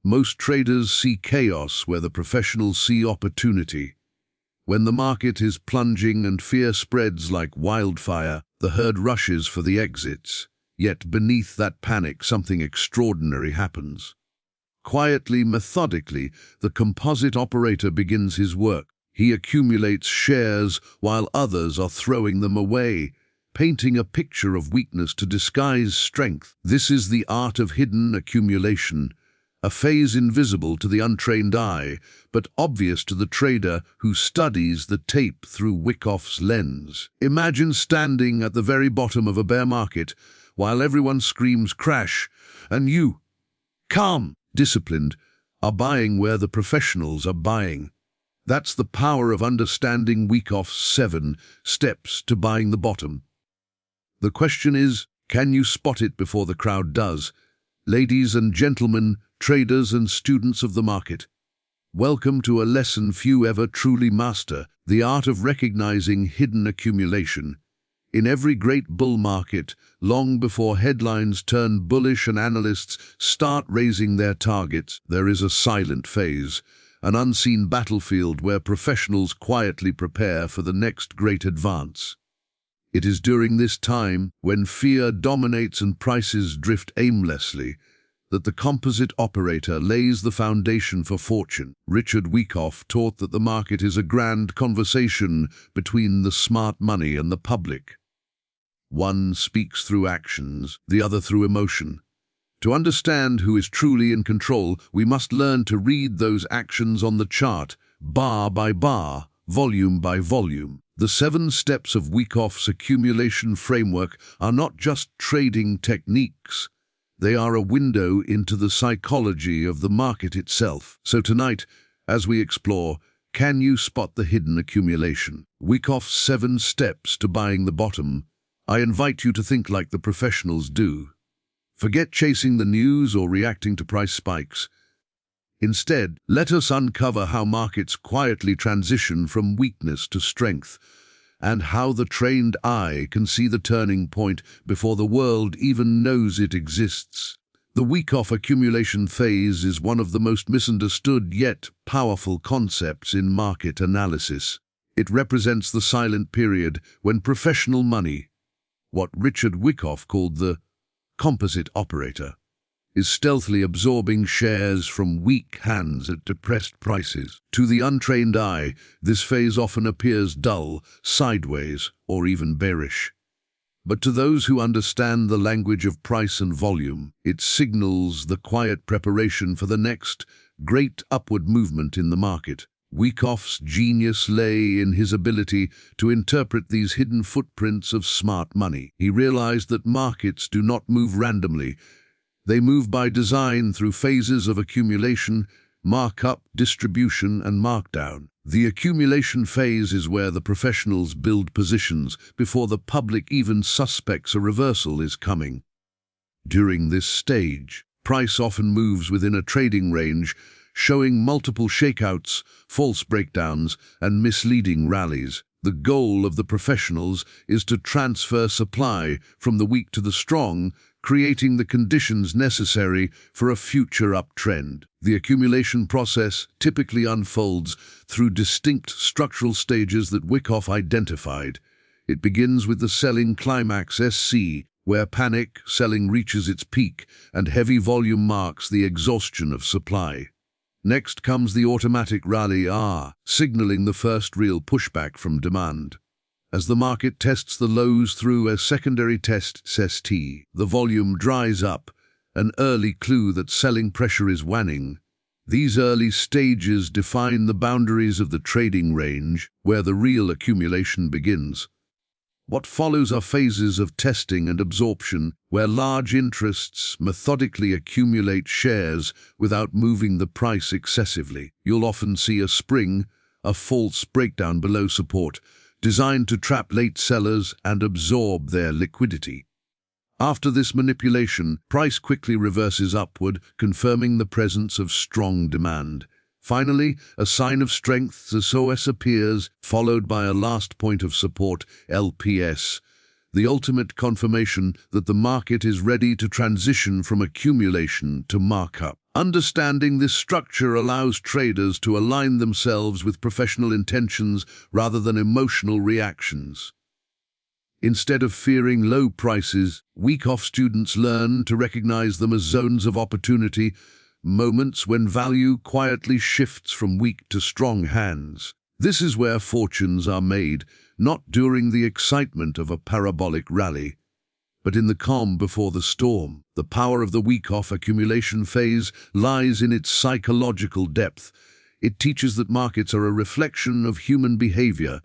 Most traders see chaos where the professionals see opportunity. When the market is plunging and fear spreads like wildfire, the herd rushes for the exits. Yet beneath that panic, something extraordinary happens. Quietly, methodically, the composite operator begins his work. He accumulates shares while others are throwing them away, painting a picture of weakness to disguise strength. This is the art of hidden accumulation, a phase invisible to the untrained eye, but obvious to the trader who studies the tape through Wyckoff's lens. Imagine standing at the very bottom of a bear market while everyone screams crash, and you, calm, disciplined, are buying where the professionals are buying. That's the power of understanding Wyckoff's 7 steps to buying the bottom. The question is, can you spot it before the crowd does? Ladies and gentlemen, traders and students of the market, welcome to a lesson few ever truly master, the art of recognizing hidden accumulation. In every great bull market, long before headlines turn bullish and analysts start raising their targets, there is a silent phase, an unseen battlefield where professionals quietly prepare for the next great advance. It is during this time, when fear dominates and prices drift aimlessly, that the composite operator lays the foundation for fortune. Richard Wyckoff taught that the market is a grand conversation between the smart money and the public. One speaks through actions, the other through emotion. To understand who is truly in control, we must learn to read those actions on the chart, bar by bar, volume by volume. The 7 steps of Wyckoff's accumulation framework are not just trading techniques. They are a window into the psychology of the market itself. So tonight, as we explore, can you spot the hidden accumulation? Wyckoff's 7 steps to buying the bottom. I invite you to think like the professionals do. Forget chasing the news or reacting to price spikes. Instead, let us uncover how markets quietly transition from weakness to strength, and how the trained eye can see the turning point before the world even knows it exists. The Wyckoff accumulation phase is one of the most misunderstood yet powerful concepts in market analysis. It represents the silent period when professional money, what Richard Wyckoff called the composite operator, is stealthily absorbing shares from weak hands at depressed prices. To the untrained eye, this phase often appears dull, sideways, or even bearish. But to those who understand the language of price and volume, it signals the quiet preparation for the next great upward movement in the market. Wyckoff's genius lay in his ability to interpret these hidden footprints of smart money. He realized that markets do not move randomly. They move by design through phases of accumulation, markup, distribution, and markdown. The accumulation phase is where the professionals build positions before the public even suspects a reversal is coming. During this stage, price often moves within a trading range, showing multiple shakeouts, false breakdowns, and misleading rallies. The goal of the professionals is to transfer supply from the weak to the strong, creating the conditions necessary for a future uptrend. The accumulation process typically unfolds through distinct structural stages that Wyckoff identified. It begins with the Selling Climax SC, where panic selling reaches its peak and heavy volume marks the exhaustion of supply. Next comes the automatic rally R, signaling the first real pushback from demand. As the market tests the lows through a secondary test ST, the volume dries up, an early clue that selling pressure is waning. These early stages define the boundaries of the trading range, where the real accumulation begins. What follows are phases of testing and absorption, where large interests methodically accumulate shares without moving the price excessively. You'll often see a spring, a false breakdown below support, designed to trap late sellers and absorb their liquidity. After this manipulation, price quickly reverses upward, confirming the presence of strong demand. Finally, a sign of strength, SOS, appears, followed by a last point of support, LPS, the ultimate confirmation that the market is ready to transition from accumulation to markup. Understanding this structure allows traders to align themselves with professional intentions rather than emotional reactions. Instead of fearing low prices, Wyckoff students learn to recognize them as zones of opportunity, moments when value quietly shifts from weak to strong hands. This is where fortunes are made, not during the excitement of a parabolic rally, but in the calm before the storm. The power of the Wyckoff accumulation phase lies in its psychological depth. It teaches that markets are a reflection of human behavior: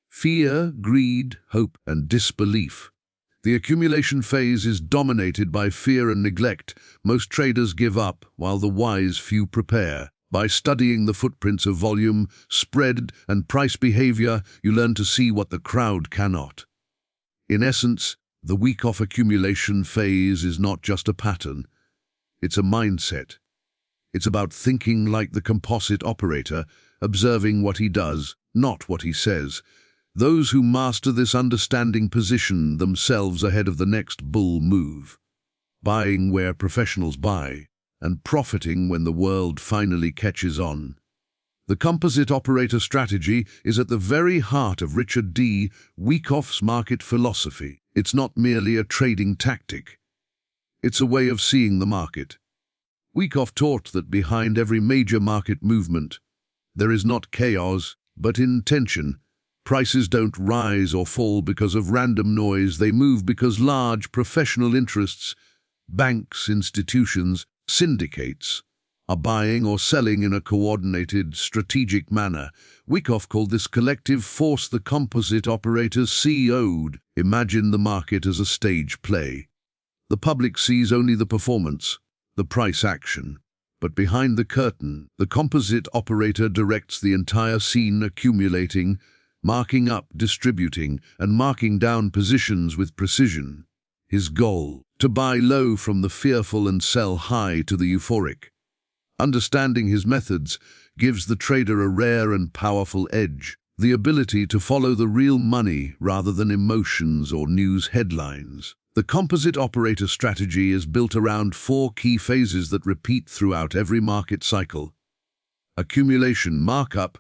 fear, greed, hope, and disbelief. The accumulation phase is dominated by fear and neglect. Most traders give up, while the wise few prepare. By studying the footprints of volume, spread, and price behavior, you learn to see what the crowd cannot. In essence, the Wyckoff accumulation phase is not just a pattern, it's a mindset. It's about thinking like the composite operator, observing what he does, not what he says. Those who master this understanding position themselves ahead of the next bull move, buying where professionals buy, and profiting when the world finally catches on. The composite operator strategy is at the very heart of Richard Wyckoff's market philosophy. It's not merely a trading tactic. It's a way of seeing the market. Wyckoff taught that behind every major market movement, there is not chaos, but intention. Prices don't rise or fall because of random noise. They move because large professional interests, banks, institutions, syndicates, are buying or selling in a coordinated, strategic manner. Wyckoff called this collective force the composite operators CO'd. Imagine the market as a stage play. The public sees only the performance, the price action. But behind the curtain, the composite operator directs the entire scene, accumulating, marking up, distributing, and marking down positions with precision. His goal: to buy low from the fearful and sell high to the euphoric. Understanding his methods gives the trader a rare and powerful edge: the ability to follow the real money rather than emotions or news headlines. The composite operator strategy is built around 4 key phases that repeat throughout every market cycle: accumulation, markup,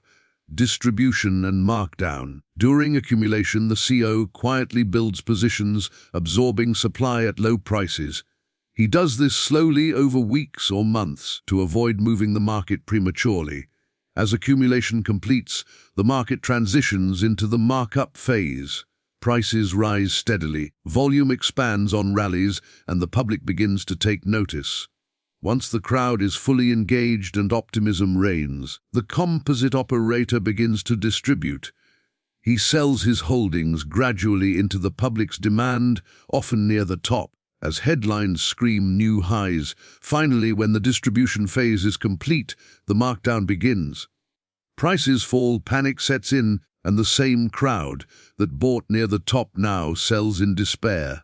distribution, and markdown. During accumulation, the CO quietly builds positions, absorbing supply at low prices. He does this slowly over weeks or months to avoid moving the market prematurely. As accumulation completes, the market transitions into the markup phase. Prices rise steadily, volume expands on rallies, and the public begins to take notice. Once the crowd is fully engaged and optimism reigns, the composite operator begins to distribute. He sells his holdings gradually into the public's demand, often near the top, as headlines scream new highs. Finally, when the distribution phase is complete, the markdown begins. Prices fall, panic sets in, and the same crowd that bought near the top now sells in despair.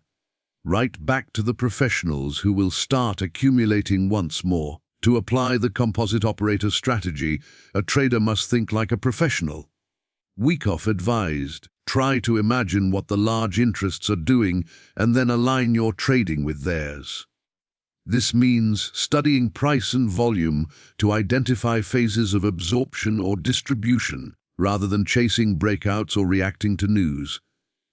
Right back to the professionals who will start accumulating once more. To apply the composite operator strategy, a trader must think like a professional. Wyckoff advised, try to imagine what the large interests are doing and then align your trading with theirs. This means studying price and volume to identify phases of absorption or distribution, rather than chasing breakouts or reacting to news.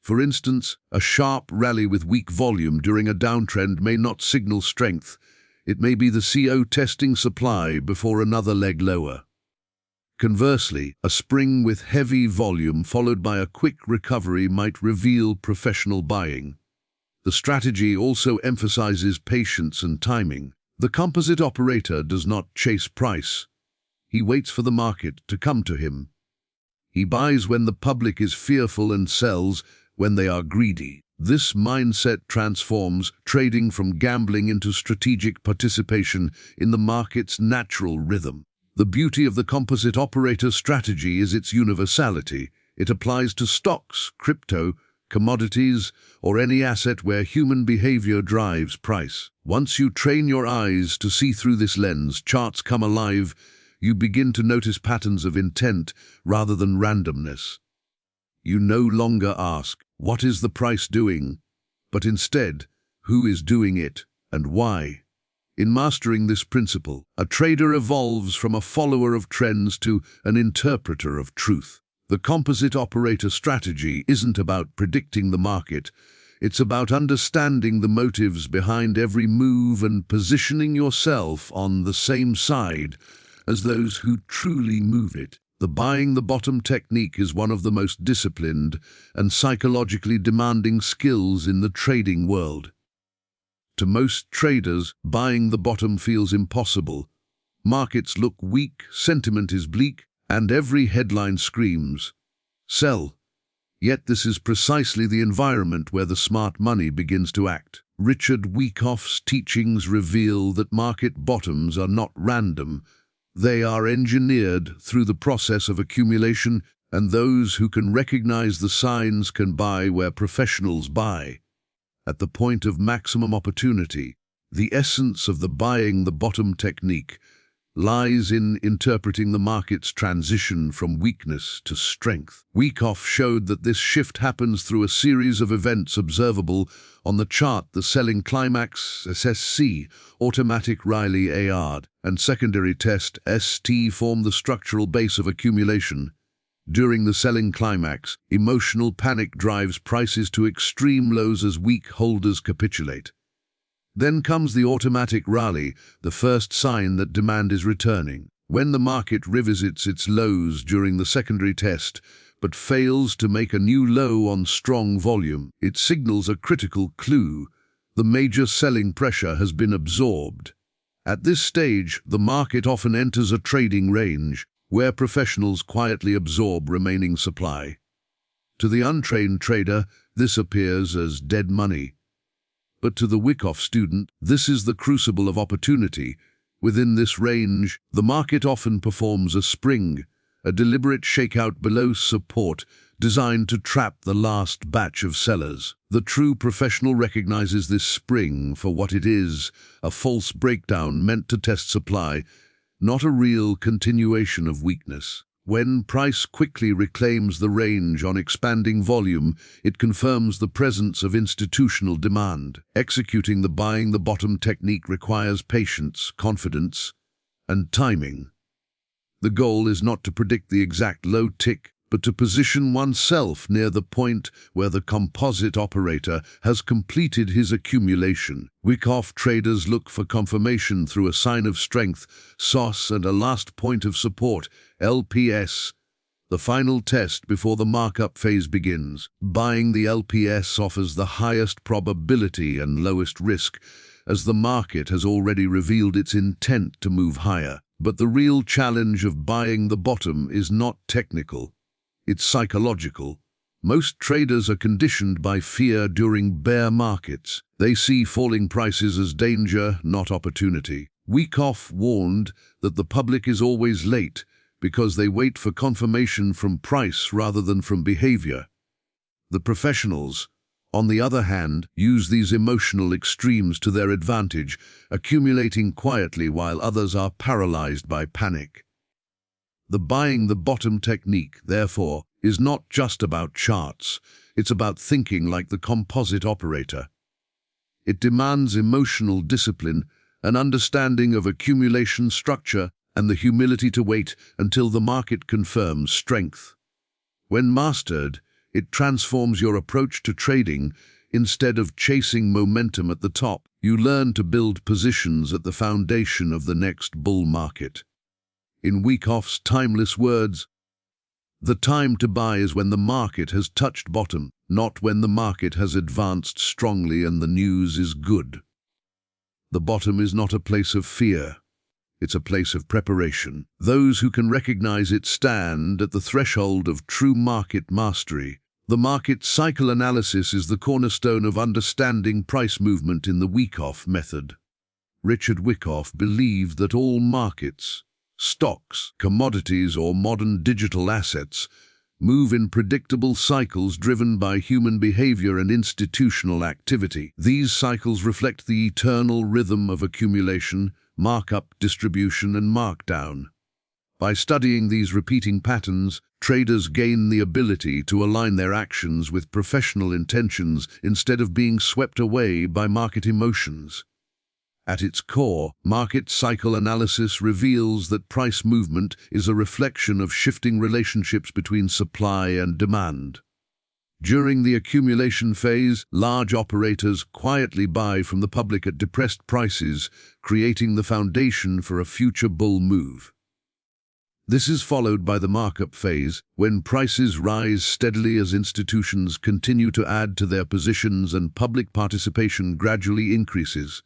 For instance, a sharp rally with weak volume during a downtrend may not signal strength. It may be the CO testing supply before another leg lower. Conversely, a spring with heavy volume followed by a quick recovery might reveal professional buying. The strategy also emphasizes patience and timing. The composite operator does not chase price. He waits for the market to come to him. He buys when the public is fearful and sells when they are greedy. This mindset transforms trading from gambling into strategic participation in the market's natural rhythm. The beauty of the composite operator strategy is its universality. It applies to stocks, crypto, commodities, or any asset where human behavior drives price. Once you train your eyes to see through this lens, charts come alive. You begin to notice patterns of intent rather than randomness. You no longer ask, what is the price doing? But instead, who is doing it and why? In mastering this principle, a trader evolves from a follower of trends to an interpreter of truth. The composite operator strategy isn't about predicting the market. It's about understanding the motives behind every move and positioning yourself on the same side as those who truly move it. The buying the bottom technique is one of the most disciplined and psychologically demanding skills in the trading world. To most traders, buying the bottom feels impossible. Markets look weak, sentiment is bleak, and every headline screams, "Sell." Yet this is precisely the environment where the smart money begins to act. Richard Wyckoff's teachings reveal that market bottoms are not random. They are engineered through the process of accumulation, and those who can recognize the signs can buy where professionals buy. At the point of maximum opportunity, the essence of the buying the bottom technique lies in interpreting the market's transition from weakness to strength. Wyckoff showed that this shift happens through a series of events observable on the chart: the Selling Climax, SSC, automatic Riley AR, and secondary test, ST, form the structural base of accumulation. During the selling climax, emotional panic drives prices to extreme lows as weak holders capitulate. Then comes the automatic rally, the first sign that demand is returning. When the market revisits its lows during the secondary test, but fails to make a new low on strong volume, it signals a critical clue: the major selling pressure has been absorbed. At this stage, the market often enters a trading range, where professionals quietly absorb remaining supply. To the untrained trader, this appears as dead money. But to the Wyckoff student, this is the crucible of opportunity. Within this range, the market often performs a spring, a deliberate shakeout below support designed to trap the last batch of sellers. The true professional recognizes this spring for what it is: a false breakdown meant to test supply, not a real continuation of weakness. When price quickly reclaims the range on expanding volume, it confirms the presence of institutional demand. Executing the buying the bottom technique requires patience, confidence, and timing. The goal is not to predict the exact low tick, but to position oneself near the point where the composite operator has completed his accumulation. Wyckoff traders look for confirmation through a sign of strength, SOS, and a last point of support, LPS, the final test before the markup phase begins. Buying the LPS offers the highest probability and lowest risk, as the market has already revealed its intent to move higher. But the real challenge of buying the bottom is not technical. It's psychological. Most traders are conditioned by fear during bear markets. They see falling prices as danger, not opportunity. Wyckoff warned that the public is always late because they wait for confirmation from price rather than from behavior. The professionals, on the other hand, use these emotional extremes to their advantage, accumulating quietly while others are paralyzed by panic. The buying the bottom technique, therefore, is not just about charts. It's about thinking like the composite operator. It demands emotional discipline, an understanding of accumulation structure, and the humility to wait until the market confirms strength. When mastered, it transforms your approach to trading. Instead of chasing momentum at the top, you learn to build positions at the foundation of the next bull market. In Wyckoff's timeless words, "The time to buy is when the market has touched bottom, not when the market has advanced strongly and the news is good." The bottom is not a place of fear. It's a place of preparation. Those who can recognize it stand at the threshold of true market mastery. The market cycle analysis is the cornerstone of understanding price movement in the Wyckoff method. Richard Wyckoff believed that all markets, stocks, commodities, or modern digital assets, move in predictable cycles driven by human behavior and institutional activity. These cycles reflect the eternal rhythm of accumulation, markup, distribution, and markdown. By studying these repeating patterns, traders gain the ability to align their actions with professional intentions instead of being swept away by market emotions. At its core, market cycle analysis reveals that price movement is a reflection of shifting relationships between supply and demand. During the accumulation phase, large operators quietly buy from the public at depressed prices, creating the foundation for a future bull move. This is followed by the markup phase, when prices rise steadily as institutions continue to add to their positions and public participation gradually increases.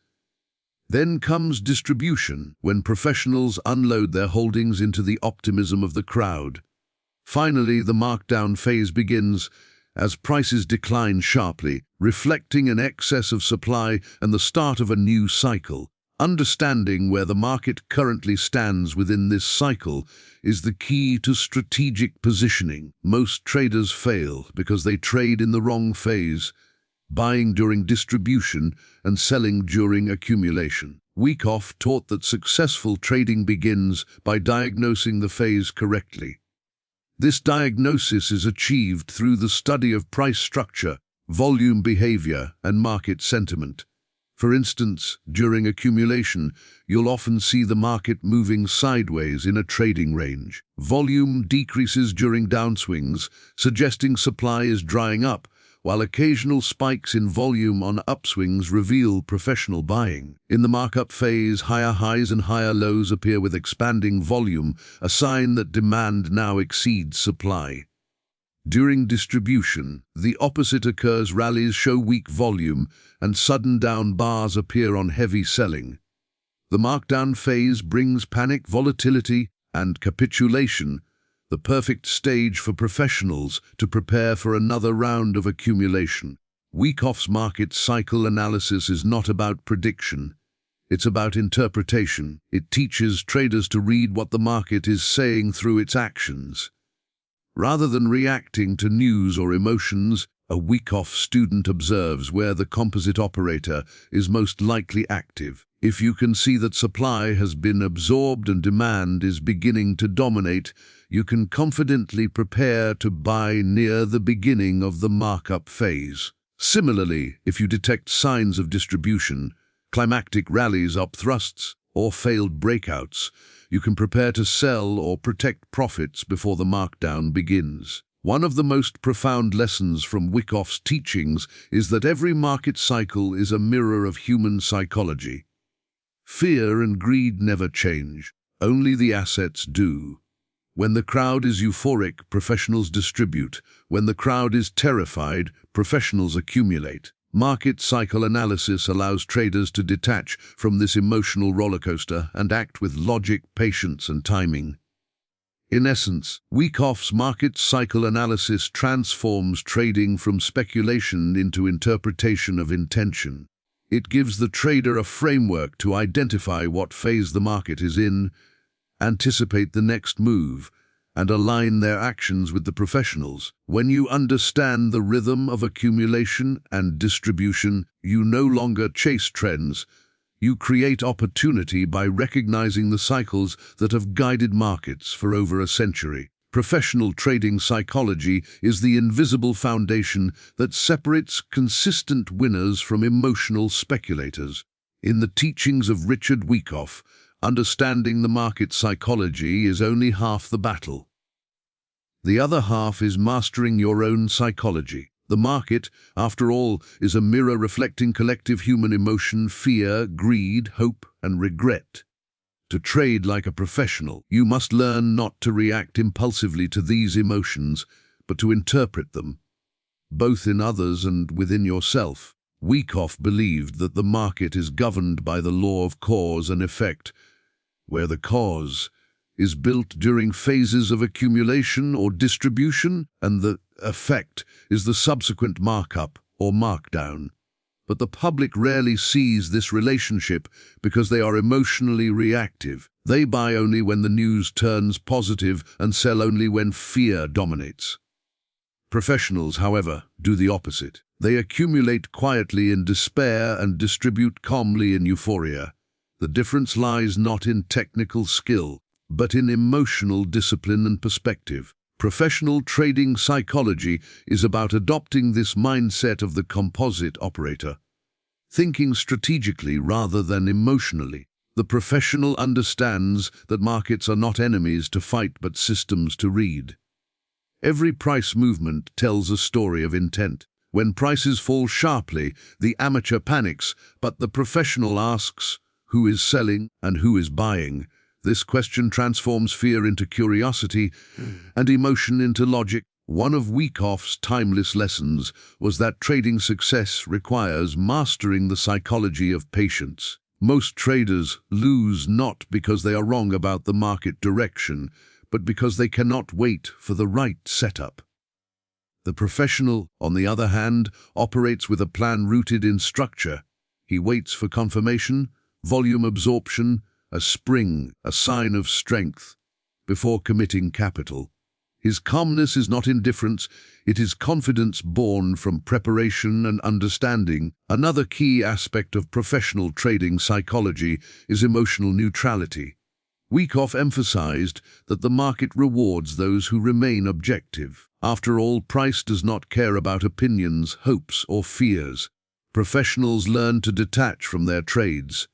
Then comes distribution, when professionals unload their holdings into the optimism of the crowd. Finally, the markdown phase begins, as prices decline sharply, reflecting an excess of supply and the start of a new cycle. Understanding where the market currently stands within this cycle is the key to strategic positioning. Most traders fail because they trade in the wrong phase, buying during distribution and selling during accumulation. Wyckoff taught that successful trading begins by diagnosing the phase correctly. This diagnosis is achieved through the study of price structure, volume behavior, and market sentiment. For instance, during accumulation, you'll often see the market moving sideways in a trading range. Volume decreases during downswings, suggesting supply is drying up, while occasional spikes in volume on upswings reveal professional buying. In the markup phase, higher highs and higher lows appear with expanding volume, a sign that demand now exceeds supply. During distribution, the opposite occurs. Rallies show weak volume, and sudden down bars appear on heavy selling. The markdown phase brings panic, volatility, and capitulation, the perfect stage for professionals to prepare for another round of accumulation. Wyckoff's market cycle analysis is not about prediction. It's about interpretation. It teaches traders to read what the market is saying through its actions. Rather than reacting to news or emotions, a Wyckoff student observes where the composite operator is most likely active. If you can see that supply has been absorbed and demand is beginning to dominate, you can confidently prepare to buy near the beginning of the markup phase. Similarly, if you detect signs of distribution, climactic rallies, upthrusts, or failed breakouts, you can prepare to sell or protect profits before the markdown begins. One of the most profound lessons from Wyckoff's teachings is that every market cycle is a mirror of human psychology. Fear and greed never change, only the assets do. When the crowd is euphoric, professionals distribute. When the crowd is terrified, professionals accumulate. Market cycle analysis allows traders to detach from this emotional rollercoaster and act with logic, patience, and timing. In essence, Wyckoff's market cycle analysis transforms trading from speculation into interpretation of intention. It gives the trader a framework to identify what phase the market is in, anticipate the next move, and align their actions with the professionals. When you understand the rhythm of accumulation and distribution, you no longer chase trends. You create opportunity by recognizing the cycles that have guided markets for over a century. Professional trading psychology is the invisible foundation that separates consistent winners from emotional speculators. In the teachings of Richard Wyckoff, understanding the market psychology is only half the battle. The other half is mastering your own psychology. The market, after all, is a mirror reflecting collective human emotion, fear, greed, hope, and regret. To trade like a professional, you must learn not to react impulsively to these emotions, but to interpret them, both in others and within yourself. Wyckoff believed that the market is governed by the law of cause and effect, where the cause is built during phases of accumulation or distribution, and the effect is the subsequent markup or markdown. But the public rarely sees this relationship because they are emotionally reactive. They buy only when the news turns positive and sell only when fear dominates. Professionals, however, do the opposite. They accumulate quietly in despair and distribute calmly in euphoria. The difference lies not in technical skill, but in emotional discipline and perspective. Professional trading psychology is about adopting this mindset of the composite operator. thinking strategically rather than emotionally. The professional understands that markets are not enemies to fight but systems to read. Every price movement tells a story of intent. When prices fall sharply, the amateur panics, but the professional asks, who is selling and who is buying? This question transforms fear into curiosity and emotion into logic. One of Wyckoff's timeless lessons was that trading success requires mastering the psychology of patience. Most traders lose not because they are wrong about the market direction, but because they cannot wait for the right setup. The professional, on the other hand, operates with a plan rooted in structure. He waits for confirmation, volume absorption, a spring, a sign of strength, before committing capital. His calmness is not indifference, it is confidence born from preparation and understanding. Another key aspect of professional trading psychology is emotional neutrality. Wyckoff emphasized that the market rewards those who remain objective. After all, price does not care about opinions, hopes, or fears. Professionals learn to detach from their trades.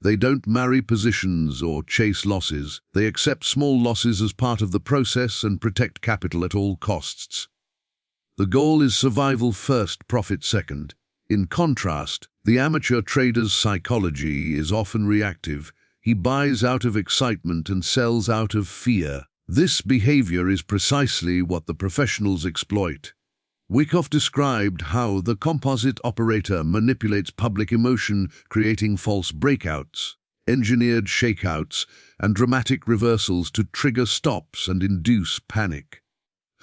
They don't marry positions or chase losses. They accept small losses as part of the process and protect capital at all costs. The goal is survival first, profit second. In contrast, the amateur trader's psychology is often reactive. He buys out of excitement and sells out of fear. This behavior is precisely what the professionals exploit. Wyckoff described how the composite operator manipulates public emotion, creating false breakouts, engineered shakeouts, and dramatic reversals to trigger stops and induce panic.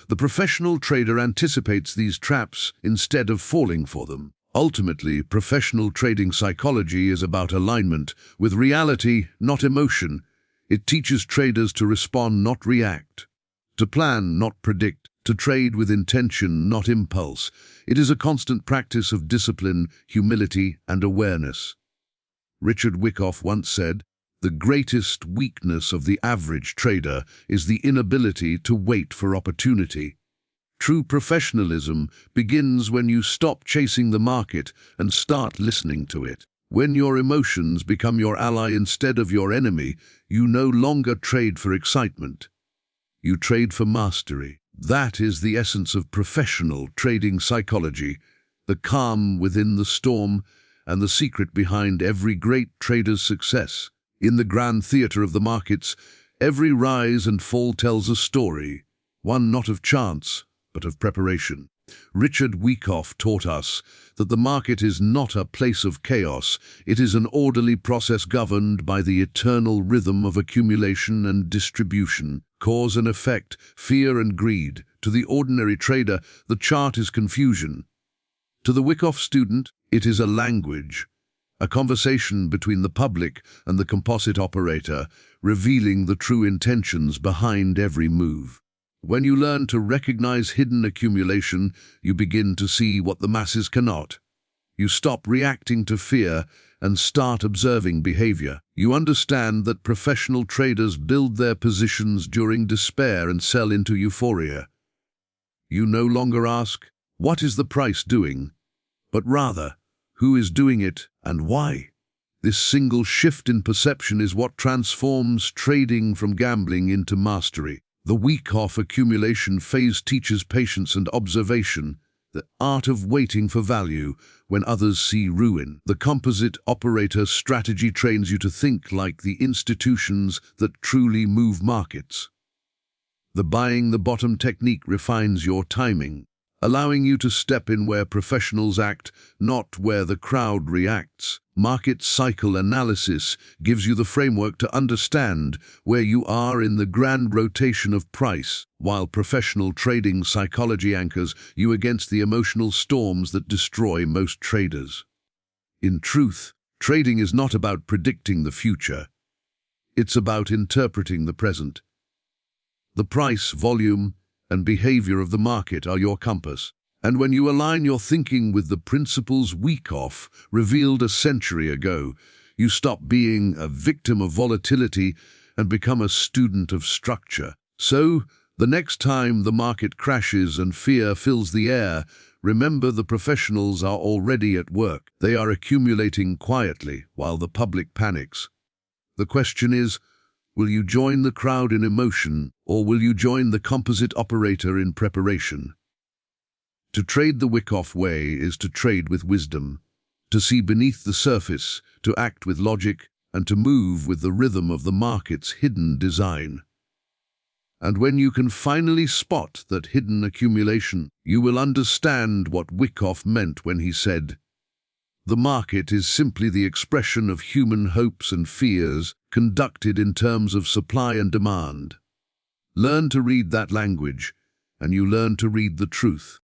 The professional trader anticipates these traps instead of falling for them. Ultimately, professional trading psychology is about alignment with reality, not emotion. It teaches traders to respond, not react, to plan, not predict, to trade with intention, not impulse. It is a constant practice of discipline, humility, and awareness. Richard Wyckoff once said, "The greatest weakness of the average trader is the inability to wait for opportunity." True professionalism begins when you stop chasing the market and start listening to it. When your emotions become your ally instead of your enemy, you no longer trade for excitement. You trade for mastery. That is the essence of professional trading psychology, the calm within the storm and the secret behind every great trader's success. In the grand theater of the markets, every rise and fall tells a story, one not of chance, but of preparation. Richard Wyckoff taught us that the market is not a place of chaos, it is an orderly process governed by the eternal rhythm of accumulation and distribution, cause and effect, fear and greed. To the ordinary trader, the chart is confusion. To the Wyckoff student, it is a language, a conversation between the public and the composite operator, revealing the true intentions behind every move. When you learn to recognize hidden accumulation, you begin to see what the masses cannot. You stop reacting to fear and start observing behavior. You understand that professional traders build their positions during despair and sell into euphoria. You no longer ask, "What is the price doing?" but rather, "Who is doing it and why?" This single shift in perception is what transforms trading from gambling into mastery. The Wyckoff accumulation phase teaches patience and observation, the art of waiting for value when others see ruin. The composite operator strategy trains you to think like the institutions that truly move markets. The buying the bottom technique refines your timing, allowing you to step in where professionals act, not where the crowd reacts. Market cycle analysis gives you the framework to understand where you are in the grand rotation of price, while professional trading psychology anchors you against the emotional storms that destroy most traders. In truth, trading is not about predicting the future. It's about interpreting the present. The price, volume, and behavior of the market are your compass. And when you align your thinking with the principles Wyckoff revealed a century ago, you stop being a victim of volatility and become a student of structure. So, The next time the market crashes and fear fills the air, remember the professionals are already at work. They are accumulating quietly while the public panics. The question is, will you join the crowd in emotion, or will you join the composite operator in preparation? To trade the Wyckoff way is to trade with wisdom, to see beneath the surface, to act with logic, and to move with the rhythm of the market's hidden design. And when you can finally spot that hidden accumulation, you will understand what Wyckoff meant when he said, "The market is simply the expression of human hopes and fears conducted in terms of supply and demand." Learn to read that language, and you learn to read the truth.